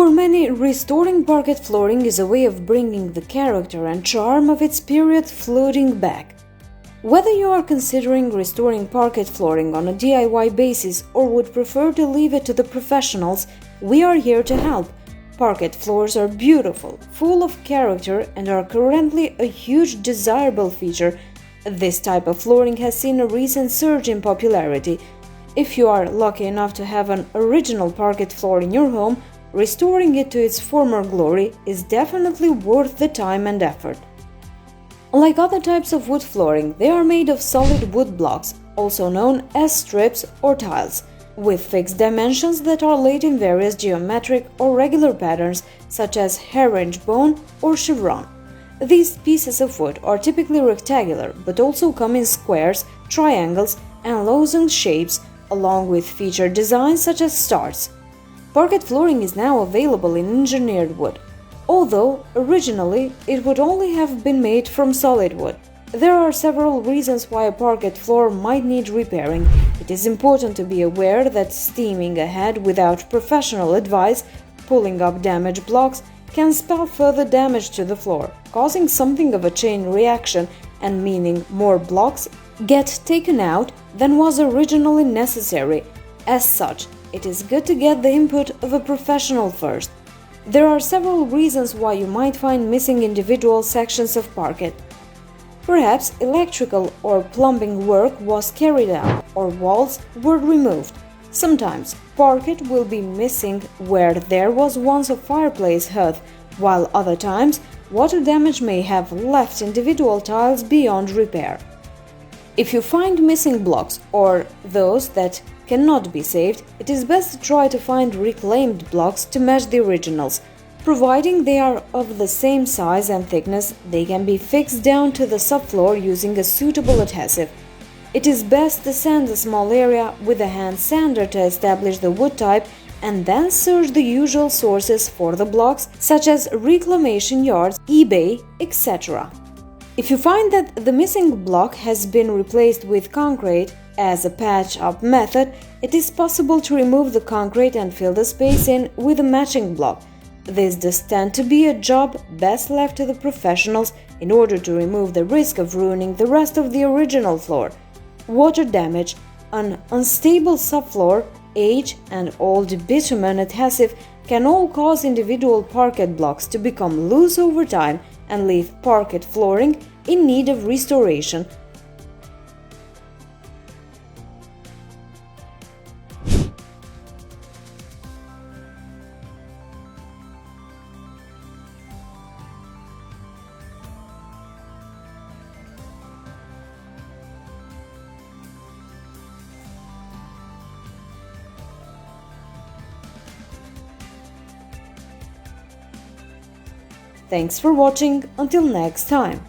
For many, restoring parquet flooring is a way of bringing the character and charm of its period floating back. Whether you are considering restoring parquet flooring on a DIY basis or would prefer to leave it to the professionals, we are here to help. Parquet floors are beautiful, full of character, and are currently a huge desirable feature. This type of flooring has seen a recent surge in popularity. If you are lucky enough to have an original parquet floor in your home, restoring it to its former glory is definitely worth the time and effort. Like other types of wood flooring, they are made of solid wood blocks, also known as strips or tiles, with fixed dimensions that are laid in various geometric or regular patterns such as herringbone or chevron. These pieces of wood are typically rectangular but also come in squares, triangles, and lozenge shapes, along with featured designs such as stars. Parquet flooring is now available in engineered wood, although originally it would only have been made from solid wood. There are several reasons why a parquet floor might need repairing. It is important to be aware that steaming ahead without professional advice, pulling up damaged blocks, can spell further damage to the floor, causing something of a chain reaction and meaning more blocks get taken out than was originally necessary. As such, it is good to get the input of a professional first. There are several reasons why you might find missing individual sections of parquet. Perhaps electrical or plumbing work was carried out, or walls were removed. Sometimes parquet will be missing where there was once a fireplace hearth, while other times water damage may have left individual tiles beyond repair. If you find missing blocks or those that cannot be saved, it is best to try to find reclaimed blocks to match the originals. Providing they are of the same size and thickness, they can be fixed down to the subfloor using a suitable adhesive. It is best to sand a small area with a hand sander to establish the wood type and then search the usual sources for the blocks, such as reclamation yards, eBay, etc. If you find that the missing block has been replaced with concrete as a patch-up method, it is possible to remove the concrete and fill the space in with a matching block. This does tend to be a job best left to the professionals in order to remove the risk of ruining the rest of the original floor. Water damage, an unstable subfloor, age, and old bitumen adhesive can all cause individual parquet blocks to become loose over time and leave parquet flooring in need of restoration. Thanks for watching. Until next time.